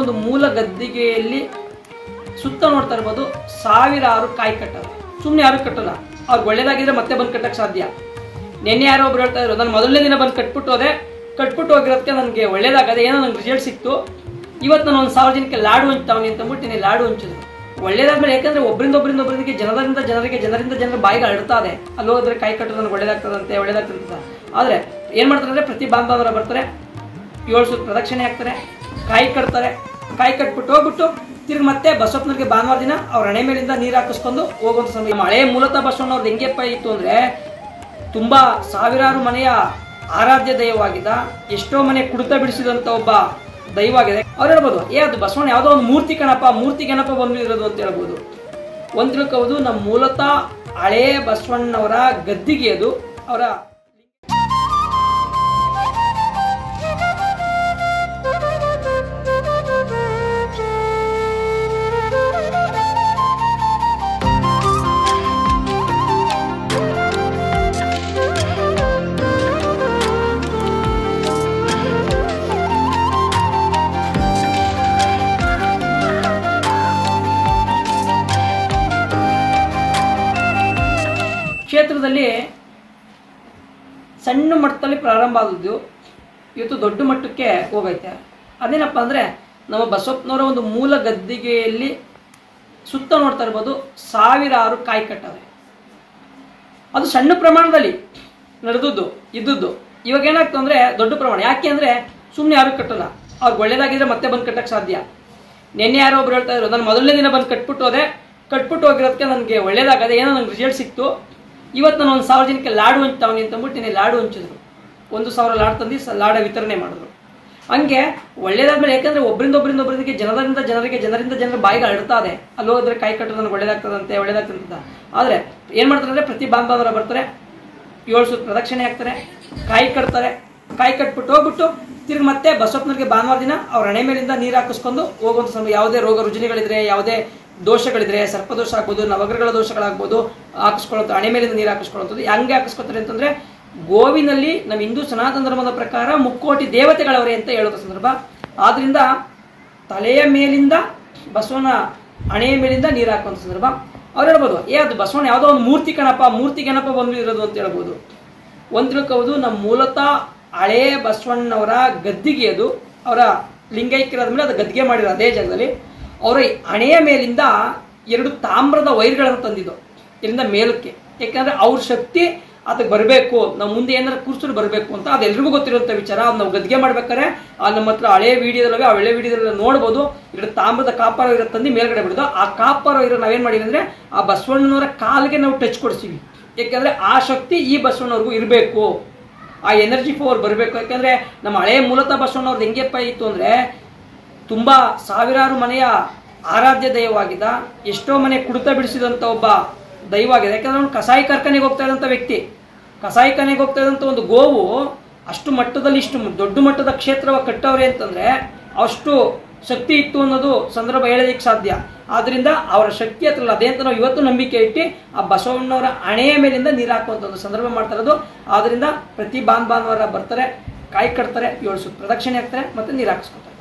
ಒಂದು ಮೂಲ ಗದ್ದಿಗೆಯಲ್ಲಿ ಸುತ್ತ ನೋಡ್ತಾ ಇರ್ಬೋದು ಸಾವಿರಾರು ಕಾಯಿ ಕಟ್ಟವೆ. ಸುಮ್ಮನೆ ಯಾರು ಕಟ್ಟಲ್ಲ, ಅವ್ರಿಗೆ ಒಳ್ಳೇದಾಗಿದ್ರೆ ಮತ್ತೆ ಬಂದು ಕಟ್ಟಕ್ಕೆ ಸಾಧ್ಯ. ನೆನ್ನೆ ಯಾರೋ ಒಬ್ರು ಹೇಳ್ತಾ ಇದ್ರು, ನಾನು ಮೊದಲನೇ ದಿನ ಬಂದು ಕಟ್ಬಿಟ್ಟು ಹೋಗಿರೋದಕ್ಕೆ ನನಗೆ ಒಳ್ಳೇದಾಗದೆ, ಏನೋ ನಂಗೆ ರಿಸಲ್ಟ್ ಸಿಕ್ತು, ಇವತ್ತು ನಾನು ಒಂದು 1000 ಜನಕ್ಕೆ ಲಾಡು ಹಂಚ್ತಾವನಿ ಅಂತಂದ್ಬಿಟ್ಟು ನೀನು ಲಾಡು ಹಂಚಿದ್ರು. ಒಳ್ಳೇದಾದ್ಮೇಲೆ ಯಾಕಂದ್ರೆ ಒಬ್ಬರಿಂದ ಜನರ ಬಾಯಿಗೆ ಹರಡ್ತಾ ಇದೆ. ಅಲ್ಲಿ ಹೋದ್ರೆ ಕಾಯಿ ಕಟ್ಟೋದು ನನಗೆ ಒಳ್ಳೇದಾಗ್ತದಂತೆ. ಆದರೆ ಏನು ಮಾಡ್ತಾರೆ ಅಂದರೆ ಪ್ರತಿ ಬಾಂಧವರ ಬರ್ತಾರೆ, 7 ಸುತ್ತು ಪ್ರದಕ್ಷಿಣೆ ಹಾಕ್ತಾರೆ, ಕಾಯಿ ಕಟ್ಬಿಟ್ಟು ಹೋಗ್ಬಿಟ್ಟು ತಿರ್ಗಿ ಮತ್ತೆ ಬಸವಪ್ಪನವ್ರಿಗೆ ಭಾನುವಾರ ದಿನ ಅವ್ರ ಹಣೆ ಮೇಲಿಂದ ನೀರು ಹಾಕಿಸ್ಕೊಂಡು ಹೋಗುವಂಥ ಸಮಯ. ಹಳೆ ಮೂಲತಃ ಬಸವಣ್ಣವ್ರದ್ದು ಹೆಂಗೆಪ್ಪ ಇತ್ತು ಅಂದರೆ ತುಂಬ ಸಾವಿರಾರು ಮನೆಯ ಆರಾಧ್ಯ ದೈವವಾಗಿದ್ದ, ಎಷ್ಟೋ ಮನೆ ಕುಡಿತ ಬಿಡಿಸಿದಂಥ ಒಬ್ಬ ದೈವವಾಗಿದೆ. ಅವ್ರು ಹೇಳ್ಬೋದು, ಅದು ಬಸವಣ್ಣ ಯಾವುದೋ ಒಂದು ಮೂರ್ತಿ ಗಣಪ ಬಂದಿರೋದು ಅಂತ ಹೇಳ್ಬೋದು. ಒಂದು ತಿಳ್ಕೋಬೋದು, ನಮ್ಮ ಮೂಲತಃ ಹಳೇ ಬಸವಣ್ಣವರ ಗದ್ದಿಗೆ ಅದು. ಅವರ ಕ್ಷೇತ್ರದಲ್ಲಿ ಸಣ್ಣ ಮಟ್ಟದಲ್ಲಿ ಪ್ರಾರಂಭ ಆದದ್ದು ಇವತ್ತು ದೊಡ್ಡ ಮಟ್ಟಕ್ಕೆ ಹೋಗೈತೆ. ಅದೇನಪ್ಪ ಅಂದರೆ ನಮ್ಮ ಬಸವಪ್ಪನವರ ಒಂದು ಮೂಲ ಗದ್ದಿಗೆಯಲ್ಲಿ ಸುತ್ತ ನೋಡ್ತಾ ಇರ್ಬೋದು ಸಾವಿರಾರು ಕಾಯಿ ಕಟ್ಟವೆ. ಅದು ಸಣ್ಣ ಪ್ರಮಾಣದಲ್ಲಿ ಇದ್ದದ್ದು. ಇವಾಗ ಏನಾಗ್ತದೆ ಅಂದರೆ ದೊಡ್ಡ ಪ್ರಮಾಣ. ಯಾಕೆ ಅಂದರೆ ಸುಮ್ಮನೆ ಯಾರು ಕಟ್ಟಲ್ಲ, ಅವ್ರಿಗೆ ಒಳ್ಳೇದಾಗಿದ್ರೆ ಮತ್ತೆ ಬಂದು ಕಟ್ಟಕ್ಕೆ ಸಾಧ್ಯ. ನೆನ್ನೆ ಯಾರೋ ಒಬ್ರು ಹೇಳ್ತಾ ಇದ್ರು, ನಾನು ಮೊದಲನೇ ದಿನ ಬಂದು ಕಟ್ಬಿಟ್ಟು ಹೋಗಿರೋದಕ್ಕೆ ನನಗೆ ಒಳ್ಳೇದಾಗದೆ, ಏನೋ ನಂಗೆ ರಿಸಲ್ಟ್ ಸಿಕ್ತು, ಇವತ್ತು ನಾನು ಒಂದು 1000 ಜನಕ್ಕೆ ಲಾಡು ಹಂಚ್ತಾವನಿ ಅಂತಂದ್ಬಿಟ್ಟು ನೀನು ಲಾಡು ಹಂಚಿದ್ರು. 1000 ಲಾಡು ತಂದು ಲಾಡ ವಿತರಣೆ ಮಾಡಿದ್ರು. ಹಂಗೆ ಒಳ್ಳೇದಾದ್ಮೇಲೆ ಯಾಕಂದ್ರೆ ಒಬ್ಬರಿಂದ ಜನರ ಬಾಯಿಗೆ ಹರಡ್ತಾ ಇದೆ. ಅಲ್ಲಿ ಹೋದ್ರೆ ಕಾಯಿ ಕಟ್ಟೋದು ನನಗೆ ಒಳ್ಳೇದಾಗ್ತದಂತೆ. ಆದರೆ ಏನು ಮಾಡ್ತಾರೆ ಅಂದರೆ ಪ್ರತಿ ಬಾಂಧವರ ಬರ್ತಾರೆ, 7 ಸುತ್ತು ಪ್ರದಕ್ಷಿಣೆ ಹಾಕ್ತಾರೆ, ಕಾಯಿ ಕಟ್ಬಿಟ್ಟು ಹೋಗ್ಬಿಟ್ಟು ತಿರ್ಗಿ ಮತ್ತೆ ಬಸವಪ್ಪನವ್ರಿಗೆ ಭಾನುವಾರ ದಿನ ಅವ್ರ ಹಣೆ ಮೇಲಿಂದ ನೀರು ಹಾಕಿಸ್ಕೊಂಡು ಹೋಗುವಂಥ ಸಮಯ. ಯಾವುದೇ ರೋಗ ರುಜಿನಗಳಿದ್ರೆ, ಯಾವುದೇ ದೋಷಗಳಿದ್ರೆ, ಸರ್ಪದೋಷ ಆಗ್ಬೋದು, ನವಗ್ರಹಗಳ ದೋಷಗಳಾಗ್ಬೋದು, ಹಾಕಿಸ್ಕೊಳ್ಳೋದು, ಹಣೆ ಮೇಲಿಂದ ನೀರು ಹಾಕಿಸ್ಕೊಳ್ಳೋದು. ಹೆಂಗೆ ಹಾಕಿಸ್ಕೊತಾರೆ ಅಂತಂದರೆ, ಗೋವಿನಲ್ಲಿ ನಮ್ಮ ಹಿಂದೂ ಸನಾತನ ಧರ್ಮದ ಪ್ರಕಾರ 3 ಕೋಟಿ ದೇವತೆಗಳವರೇ ಅಂತ ಹೇಳೋದು ಸಂದರ್ಭ. ಆದ್ದರಿಂದ ತಲೆಯ ಮೇಲಿಂದ ಬಸವನ ಹಣೆಯ ಮೇಲಿಂದ ನೀರು ಹಾಕುವಂಥ ಸಂದರ್ಭ. ಅವ್ರು ಹೇಳ್ಬೋದು, ಅದು ಬಸವಣ್ಣ ಯಾವುದೋ ಒಂದು ಮೂರ್ತಿ ಗಣಪ ಬಂದಿರೋದು ಅಂತ ಹೇಳ್ಬೋದು. ಒಂದು ತಿಳ್ಕೋಬೋದು, ನಮ್ಮ ಮೂಲತಃ ಹಳೇ ಬಸವಣ್ಣವರ ಗದ್ದಿಗೆ ಅದು. ಅವರ ಲಿಂಗೈಕ್ಯರಾದ ಮೇಲೆ ಅದು ಗದ್ದಿಗೆ ಮಾಡಿರೋ ಅದೇ ಜಾಗದಲ್ಲಿ ಅವರ ಹಣೆಯ ಮೇಲಿಂದ 2 ತಾಮ್ರದ ವೈರ್ಗಳನ್ನು ತಂದಿದ್ದು ಇದರಿಂದ ಮೇಲಕ್ಕೆ. ಯಾಕಂದರೆ ಅವ್ರ ಶಕ್ತಿ ಅದಕ್ಕೆ ಬರಬೇಕು, ನಾವು ಮುಂದೆ ಏನಾರು ಕೂರ್ಸ್ಕೊಂಡು ಬರಬೇಕು ಅಂತ. ಅದೆಲ್ಲರಿಗೂ ಗೊತ್ತಿರುವಂಥ ವಿಚಾರ. ಅದು ನಾವು ಗದ್ದಿಗೆ ಮಾಡ್ಬೇಕಾದ್ರೆ ನಮ್ಮ ಹತ್ರ ಹಳೆ ವಿಡಿಯೋದಲ್ಲೇ, ಆ ಹಳೆ ವಿಡಿಯೋದಲ್ಲ ನೋಡ್ಬೋದು, 2 ತಾಮ್ರದ ಕಾಪರ್ ವೈರ್ ತಂದು ಮೇಲ್ಗಡೆ ಬಿಡೋದು. ಆ ಕಾಪರ್ ವೈರ್ ನಾವೇನು ಮಾಡಿದ್ವಿ ಅಂದರೆ ಆ ಬಸವಣ್ಣನವರ ಕಾಲಿಗೆ ನಾವು ಟಚ್ ಕೊಡಿಸ್ತೀವಿ. ಯಾಕೆಂದರೆ ಆ ಶಕ್ತಿ ಈ ಬಸವಣ್ಣವ್ರಿಗೂ ಇರಬೇಕು, ಆ ಎನರ್ಜಿ ಪವರ್ ಬರಬೇಕು. ಯಾಕಂದರೆ ನಮ್ಮ ಹಳೆ ಮೂಲತಃ ಬಸವಣ್ಣವ್ರದ್ದು ಹೆಂಗೆಪ್ಪ ಇತ್ತು ಅಂದರೆ ತುಂಬ ಸಾವಿರಾರು ಮನೆಯ ಆರಾಧ್ಯ ದೈವವಾಗಿದ್ದ, ಎಷ್ಟೋ ಮನೆ ಕುಡಿತ ಬಿಡಿಸಿದಂಥ ಒಬ್ಬ ದೈವವಾಗಿದೆ. ಯಾಕಂದರೆ ಅವನು ಕಸಾಯಿ ಕಾರ್ಖಾನೆಗೆ ಹೋಗ್ತಾ ಇದ್ದಂಥ ವ್ಯಕ್ತಿ. ಕಸಾಯಿಖಾನೆಗೆ ಹೋಗ್ತಾ ಇದ್ದಂಥ ಒಂದು ಗೋವು ಅಷ್ಟು ಮಟ್ಟದಲ್ಲಿ ಇಷ್ಟು ದೊಡ್ಡ ಮಟ್ಟದ ಕ್ಷೇತ್ರವ ಕಟ್ಟವ್ರೆ ಅಂತಂದರೆ ಅಷ್ಟು ಶಕ್ತಿ ಇತ್ತು ಅನ್ನೋದು ಸಂದರ್ಭ ಹೇಳೋದಕ್ಕೆ ಸಾಧ್ಯ. ಆದ್ದರಿಂದ ಅವರ ಶಕ್ತಿ ಹತ್ರಲ್ಲ, ಅದೇ ಅಂತ ನಾವು ಇವತ್ತು ನಂಬಿಕೆ ಇಟ್ಟು ಆ ಬಸವಣ್ಣವರ ಹಣೆಯ ಮೇಲಿಂದ ನೀರು ಹಾಕುವಂಥ ಒಂದು ಸಂದರ್ಭ ಮಾಡ್ತಾ ಇರೋದು. ಆದ್ದರಿಂದ ಪ್ರತಿ ಭಾನುವಾರ ಬರ್ತಾರೆ, ಕಾಯಿ ಕಟ್ತಾರೆ, 7 ಸುತ್ತು ಪ್ರದಕ್ಷಿಣೆ ಹಾಕ್ತಾರೆ, ಮತ್ತು ನೀರು ಹಾಕಿಸ್ಕೊತಾರೆ.